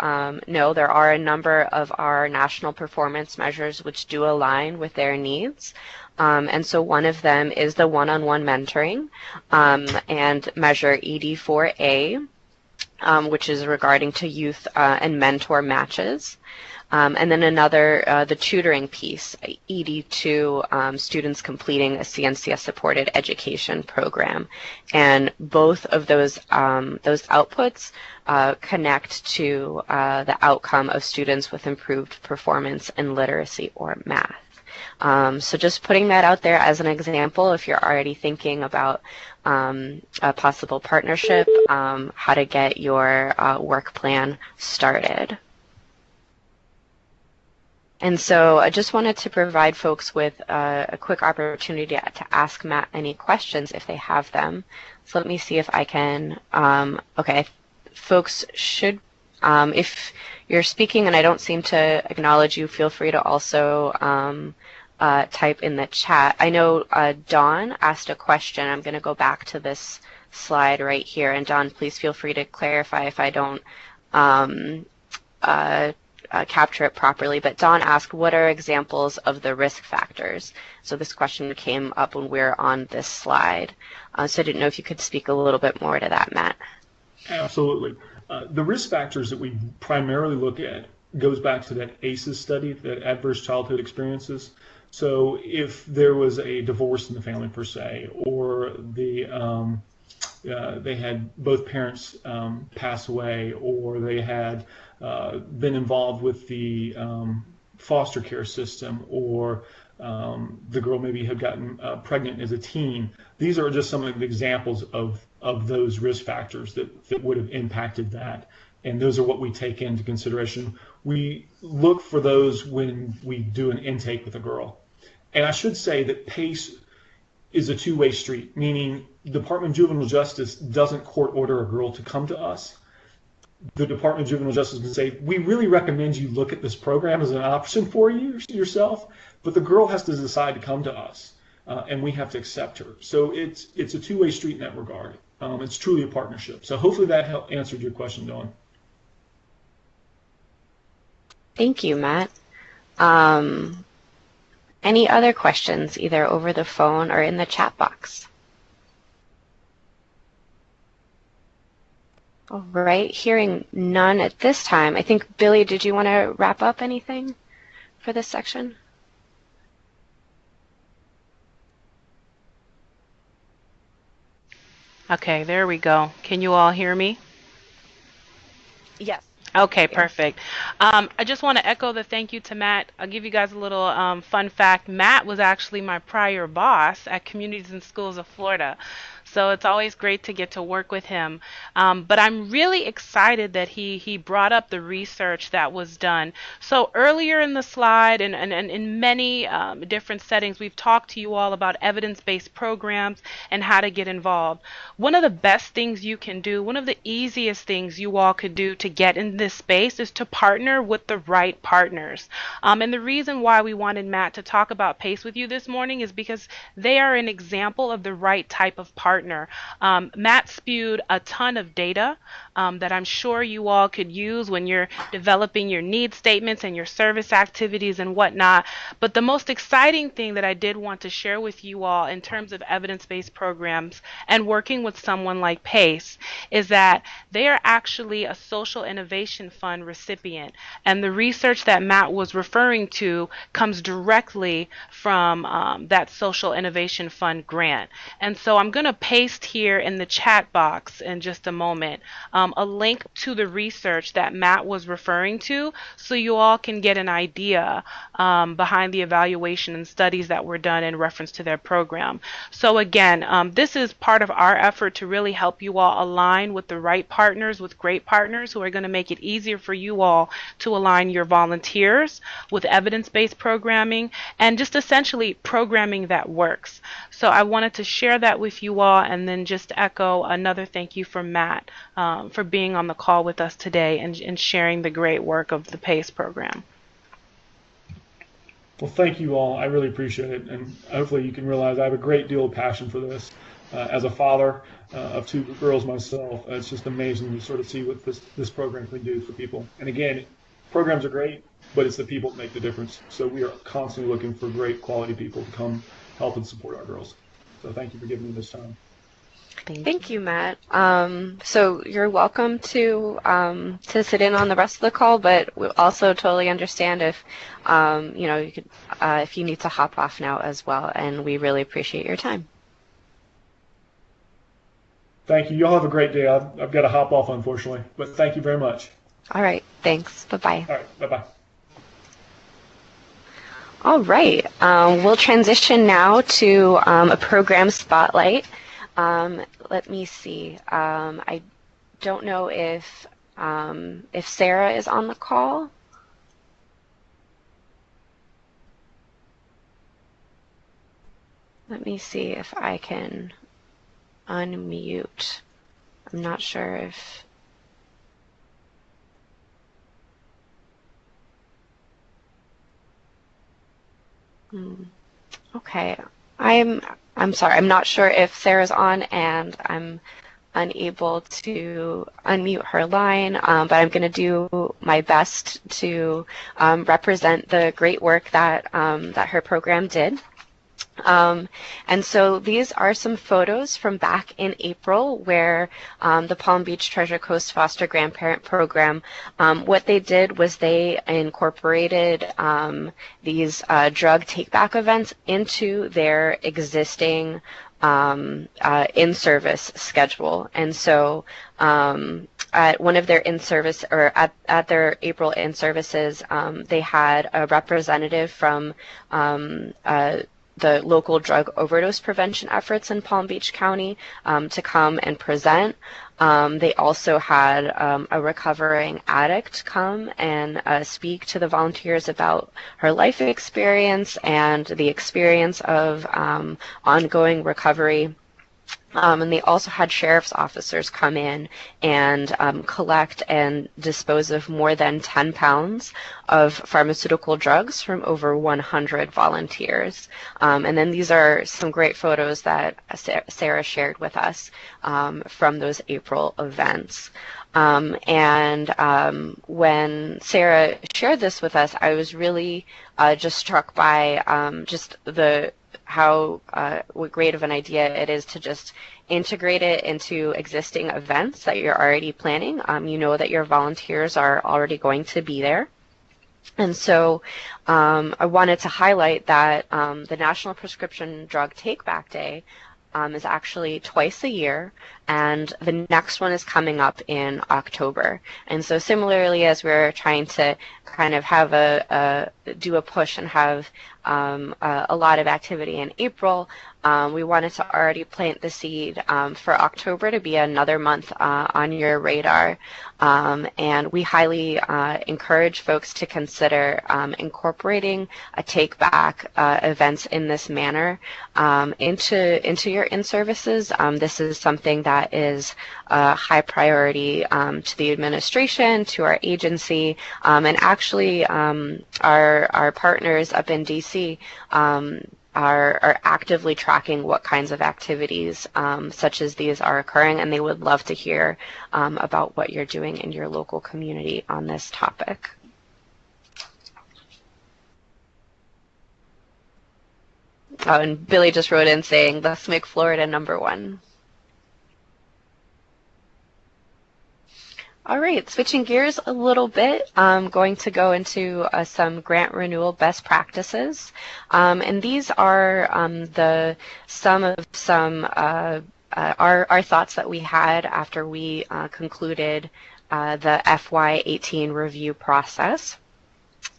[SPEAKER 1] know, there are a number of our national performance measures which do align with their needs. And so one of them is the one-on-one mentoring and measure ED4A, which is regarding to youth and mentor matches. And then another, the tutoring piece, ED2, students completing a CNCS-supported education program. And both of those outputs connect to the outcome of students with improved performance in literacy or math. So just putting that out there as an example, if you're already thinking about a possible partnership, how to get your work plan started. And so I just wanted to provide folks with a quick opportunity to ask Matt any questions if they have them. So let me see if I can, okay, folks should, if you're speaking and I don't seem to acknowledge you, feel free to also type in the chat. I know Dawn asked a question. I'm going to go back to this slide right here. And Dawn, please feel free to clarify if I don't capture it properly. But Dawn asked, what are examples of the risk factors? So this question came up when we were on this slide. So I didn't know if you could speak a little bit more to that, Matt.
[SPEAKER 3] Absolutely. The risk factors that we primarily look at goes back to that ACEs study, that adverse childhood experiences. So if there was a divorce in the family per se, or they had both parents pass away, or they had been involved with the foster care system, or the girl maybe had gotten pregnant as a teen. These are just some of the examples of those risk factors that would have impacted that. And those are what we take into consideration. We look for those when we do an intake with a girl. And I should say that PACE is a two-way street, meaning the Department of Juvenile Justice doesn't court order a girl to come to us. the Department of Juvenile Justice can say, we really recommend you look at this program as an option for you yourself, but the girl has to decide to come to us, and we have to accept her. So it's a two-way street in that regard. It's truly a partnership. So hopefully that answered your question, Dawn.
[SPEAKER 1] Thank you, Matt. Any other questions, either over the phone or in the chat box? All right, hearing none at this time. I think, Billy, did you want to wrap up anything for this section?
[SPEAKER 2] Okay, there we go. Can you all hear me?
[SPEAKER 1] Yes.
[SPEAKER 2] Okay, perfect. I just want to echo the thank you to Matt. I'll give you guys a little fun fact. Matt was actually my prior boss at Communities and Schools of Florida. So it's always great to get to work with him. But I'm really excited that he brought up the research that was done. So earlier in the slide and in many different settings, we've talked to you all about evidence-based programs and how to get involved. One of the best things you can do, one of the easiest things you all could do to get in this space is to partner with the right partners. And the reason why we wanted Matt to talk about PACE with you this morning is because they are an example of the right type of partner. Matt spewed a ton of data that I'm sure you all could use when you're developing your need statements and your service activities and whatnot. But the most exciting thing that I did want to share with you all in terms of evidence-based programs and working with someone like PACE is that they are actually a Social Innovation Fund recipient. And the research that Matt was referring to comes directly from that Social Innovation Fund grant. And so I'm going to paste here in the chat box in just a moment a link to the research that Matt was referring to so you all can get an idea behind the evaluation and studies that were done in reference to their program. So again, this is part of our effort to really help you all align with the right partners, with great partners who are going to make it easier for you all to align your volunteers with evidence-based programming and just essentially programming that works. So I wanted to share that with you all and then just echo another thank you for Matt for being on the call with us today and sharing the great work of the PACE program.
[SPEAKER 3] Well, thank you all. I really appreciate it. And hopefully you can realize I have a great deal of passion for this. As a father of two girls myself, it's just amazing to sort of see what this program can do for people. And again, programs are great, but it's the people that make the difference. So we are constantly looking for great quality people to come help and support our girls. So thank you for giving me this time.
[SPEAKER 1] Thank you, Matt. So you're welcome to sit in on the rest of the call, but we also totally understand if you could if you need to hop off now as well. And we really appreciate your time.
[SPEAKER 3] Thank you. Y'all have a great day. I've got to hop off, unfortunately, but thank you very much.
[SPEAKER 1] All right. Thanks. Bye-bye.
[SPEAKER 3] All right. Bye-bye.
[SPEAKER 1] All right. We'll transition now to a program spotlight. Let me see. I don't know if Sarah is on the call. Let me see if I can unmute. I'm not sure if... Okay. I'm sorry. I'm not sure if Sarah's on, and I'm unable to unmute her line, but I'm going to do my best to represent the great work that that her program did. And so these are some photos from back in April where the Palm Beach Treasure Coast Foster Grandparent Program, what they did was they incorporated these drug take-back events into their existing in-service schedule. And so at one of their in-service, or at their April in-services, they had a representative from the local drug overdose prevention efforts in Palm Beach County to come and present. They also had a recovering addict come and speak to the volunteers about her life experience and the experience of ongoing recovery. And they also had sheriff's officers come in and collect and dispose of more than 10 pounds of pharmaceutical drugs from over 100 volunteers. And then these are some great photos that Sarah shared with us from those April events. When Sarah shared this with us, I was really just struck by just how what great of an idea it is to just integrate it into existing events that you're already planning. You know that your volunteers are already going to be there. And so I wanted to highlight that the National Prescription Drug Take Back Day is actually twice a year, and the next one is coming up in October. And so similarly, as we're trying to kind of have do a push and have a lot of activity in April, we wanted to already plant the seed for October to be another month on your radar. And we highly encourage folks to consider incorporating a take back events in this manner into your in-services. This is something that is a high priority to the administration, to our agency, and actually our partners up in DC are actively tracking what kinds of activities such as these are occurring, and they would love to hear about what you're doing in your local community on this topic. Oh, and Billy just wrote in saying, let's make Florida #1. All right, switching gears a little bit, I'm going to go into some grant renewal best practices. And these are some of our thoughts that we had after we concluded the FY18 review process.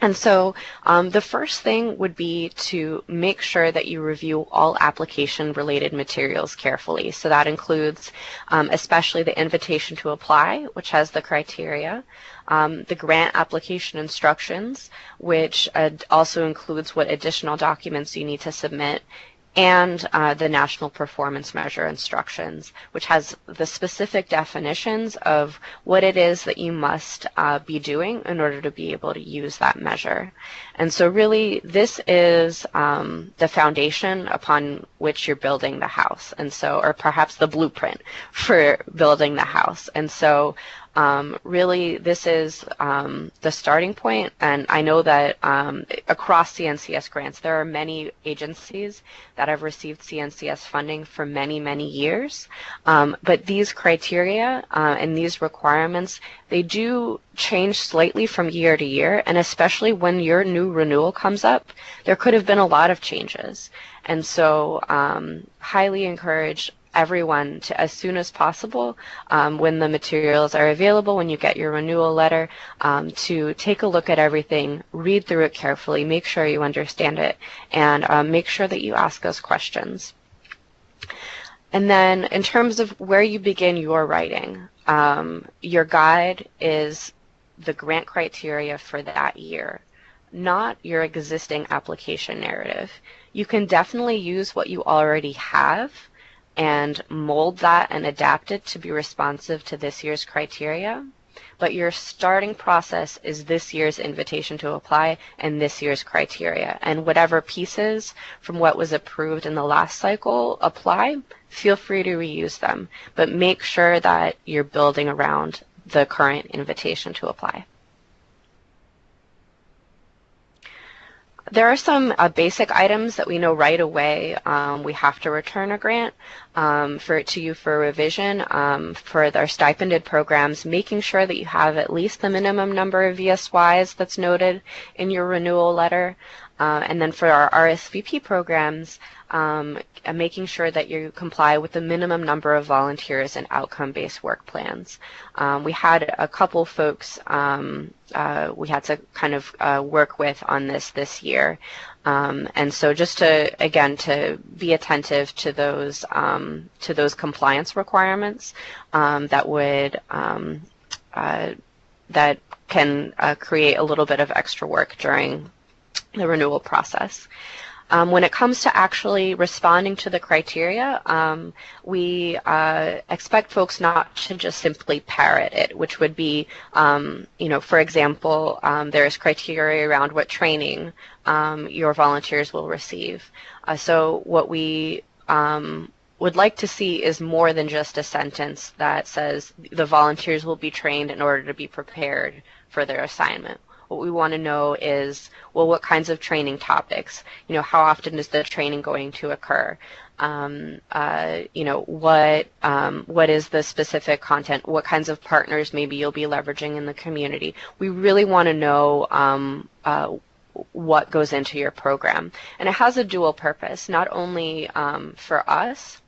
[SPEAKER 1] And so the first thing would be to make sure that you review all application-related materials carefully. So that includes especially the invitation to apply, which has the criteria, the grant application instructions, which also includes what additional documents you need to submit, and the National Performance Measure instructions, which has the specific definitions of what it is that you must be doing in order to be able to use that measure. And so really this is the foundation upon which you're building the house, and so, or perhaps the blueprint for building the house. And so really this is the starting point, and I know that across CNCS grants there are many agencies that have received CNCS funding for many, many years, but these criteria and these requirements, they do change slightly from year to year, and especially when your new renewal comes up, there could have been a lot of changes. And so highly encourage everyone to, as soon as possible, when the materials are available, when you get your renewal letter, to take a look at everything, read through it carefully, make sure you understand it, and make sure that you ask us questions. And then in terms of where you begin your writing, your guide is the grant criteria for that year, not your existing application narrative. You can definitely use what you already have and mold that and adapt it to be responsive to this year's criteria. But your starting process is this year's invitation to apply and this year's criteria. And whatever pieces from what was approved in the last cycle apply, feel free to reuse them. But make sure that you're building around the current invitation to apply. There are some basic items that we know right away we have to return a grant to you for revision. For our stipended programs, making sure that you have at least the minimum number of VSYs that's noted in your renewal letter. And then for our RSVP programs, making sure that you comply with the minimum number of volunteers and outcome-based work plans. We had a couple folks we had to kind of work with on this year. And so just to, again, to be attentive to those compliance requirements that would that can create a little bit of extra work during the renewal process. When it comes to actually responding to the criteria, we expect folks not to just simply parrot it, which would be, for example, there's criteria around what training your volunteers will receive. So what we would like to see is more than just a sentence that says the volunteers will be trained in order to be prepared for their assignment. What we want to know is, well, what kinds of training topics? How often is the training going to occur? What is the specific content? What kinds of partners maybe you'll be leveraging in the community? We really want to know what goes into your program. And it has a dual purpose, not only for us,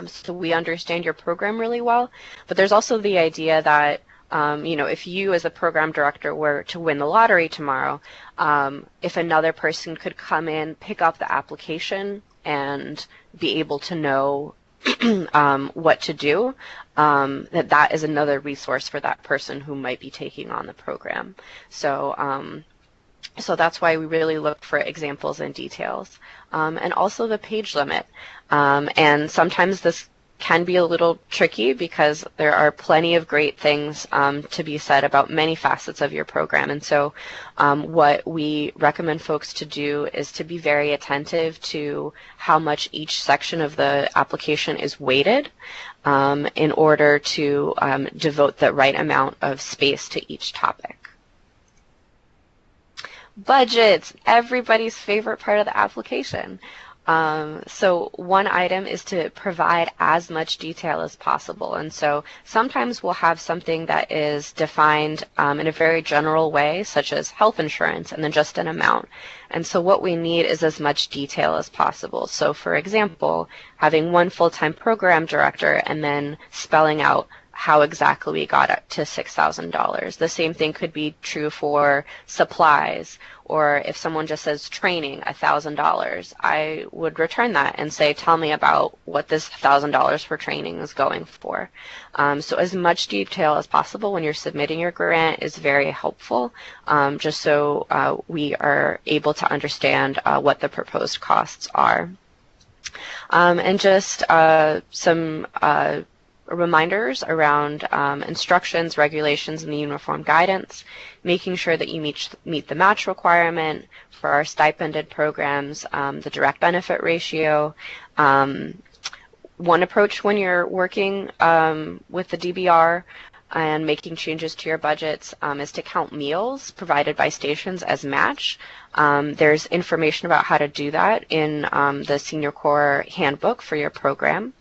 [SPEAKER 1] so we understand your program really well, but there's also the idea that if you as a program director were to win the lottery tomorrow, if another person could come in, pick up the application, and be able to know what to do, that is another resource for that person who might be taking on the program. So that's why we really look for examples and details. And also the page limit. And sometimes this can be a little tricky because there are plenty of great things to be said about many facets of your program. And so what we recommend folks to do is to be very attentive to how much each section of the application is weighted in order to devote the right amount of space to each topic. Budgets, everybody's favorite part of the application. So one item is to provide as much detail as possible. And so sometimes we'll have something that is defined in a very general way, such as health insurance, and then just an amount. And so what we need is as much detail as possible. So for example, having one full-time program director and then spelling out how exactly we got up to $6,000. The same thing could be true for supplies, or if someone just says training, $1,000, I would return that and say, tell me about what this $1,000 for training is going for. So as much detail as possible when you're submitting your grant is very helpful, just so we are able to understand what the proposed costs are. And just some reminders around instructions, regulations, and the uniform guidance, making sure that you meet the match requirement for our stipended programs, the direct benefit ratio. One approach when you're working with the DBR and making changes to your budgets is to count meals provided by stations as match. There's information about how to do that in the Senior Corps handbook for your program.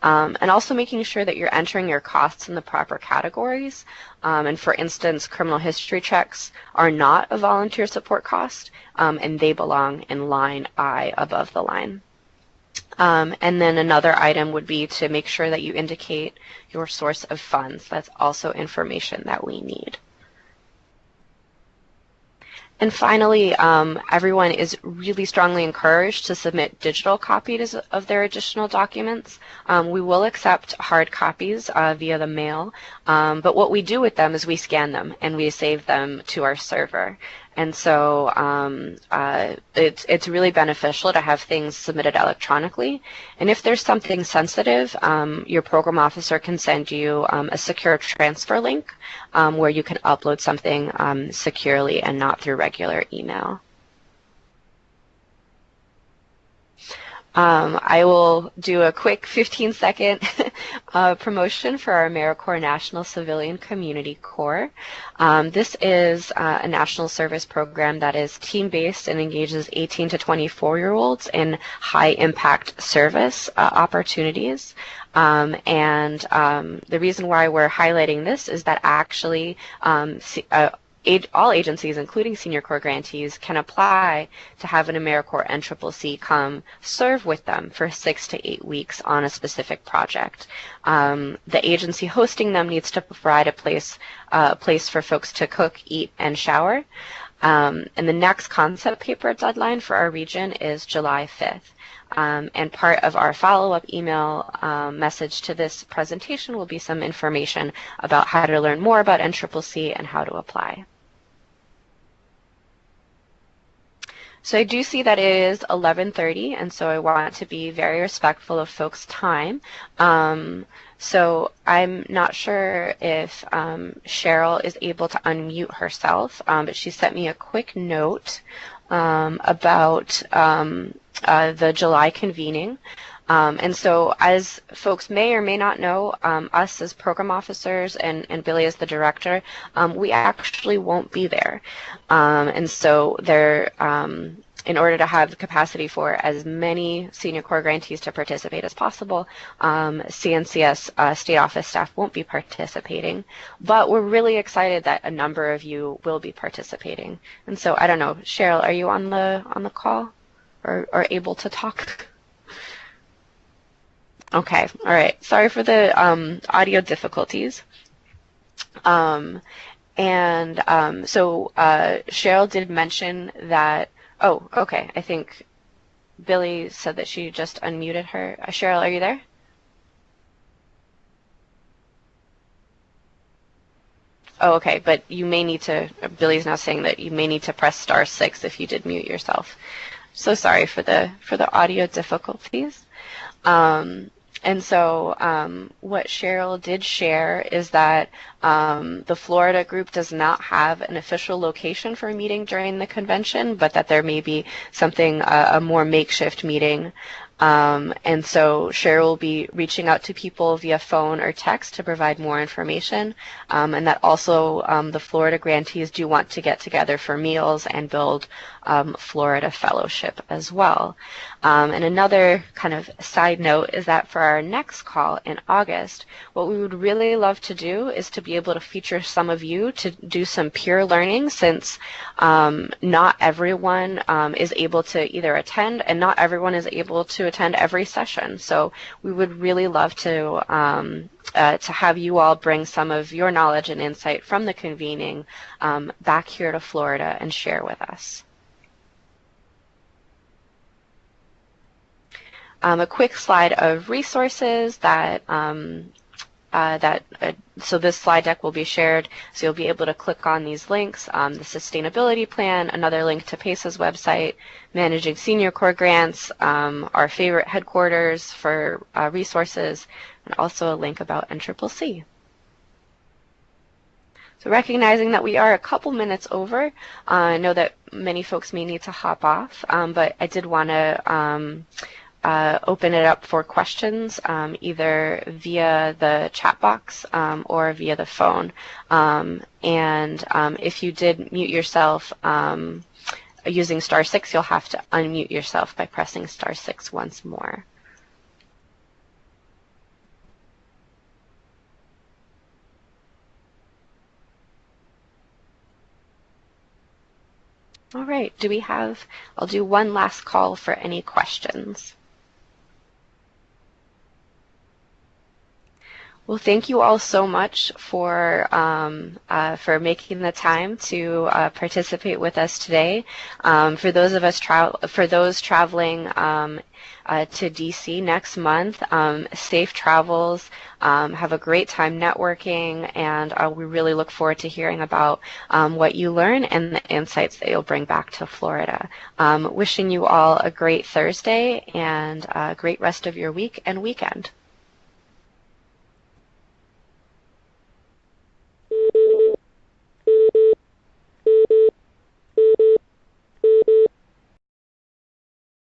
[SPEAKER 1] And also making sure that you're entering your costs in the proper categories. And for instance, criminal history checks are not a volunteer support cost, and they belong in line I above the line. And then another item would be to make sure that you indicate your source of funds. That's also information that we need. And finally, everyone is really strongly encouraged to submit digital copies of their additional documents. We will accept hard copies via the mail, but what we do with them is we scan them and we save them to our server. And so it's really beneficial to have things submitted electronically. And if there's something sensitive, your program officer can send you a secure transfer link where you can upload something securely and not through regular email. I will do a quick 15-second promotion for our AmeriCorps National Civilian Community Corps. This is a national service program that is team-based and engages 18 to 24-year-olds in high-impact service opportunities. And the reason why we're highlighting this is that actually all agencies, including Senior Corps grantees, can apply to have an AmeriCorps NCCC come serve with them for 6 to 8 weeks on a specific project. The agency hosting them needs to provide a place for folks to cook, eat, and shower. And the next concept paper deadline for our region is July 5th. And part of our follow-up email message to this presentation will be some information about how to learn more about NCCC and how to apply. So I do see that it is 11:30, and so I want to be very respectful of folks' time. So I'm not sure if Cheryl is able to unmute herself, but she sent me a quick note about the July convening. And so as folks may or may not know, us as program officers and Billy as the director, we actually won't be there. And so there, in order to have the capacity for as many senior corps grantees to participate as possible, CNCS state office staff won't be participating. But we're really excited that a number of you will be participating. And so I don't know, Cheryl, are you on the call or able to talk? Okay, all right. Sorry for the audio difficulties. So Cheryl did mention that, oh, okay, I think Billy said that she just unmuted her. Cheryl, are you there? Oh, okay, but you may need to, Billy's now saying that you may need to press *6 if you did mute yourself. So sorry for the audio difficulties. And so what Cheryl did share is that the Florida group does not have an official location for a meeting during the convention, but that there may be something, a more makeshift meeting. And so Cheryl will be reaching out to people via phone or text to provide more information, and that also the Florida grantees do want to get together for meals and build Florida Fellowship as well. And another kind of side note is that for our next call in August, what we would really love to do is to be able to feature some of you to do some peer learning, since not everyone is able to either attend, and not everyone is able to attend every session. So we would really love to have you all bring some of your knowledge and insight from the convening back here to Florida and share with us. A quick slide of resources that so this slide deck will be shared, so you'll be able to click on these links, the sustainability plan, another link to PACE's website, managing senior corps grants, our favorite headquarters for resources, and also a link about NCCC. So recognizing that we are a couple minutes over, I know that many folks may need to hop off, but I did want to open it up for questions, either via the chat box or via the phone. If you did mute yourself using *6, you'll have to unmute yourself by pressing *6 once more. All right, I'll do one last call for any questions. Well, thank you all so much for making the time to participate with us today. For those traveling to DC next month, safe travels. Have a great time networking, and we really look forward to hearing about what you learn and the insights that you'll bring back to Florida. Wishing you all a great Thursday and a great rest of your week and weekend.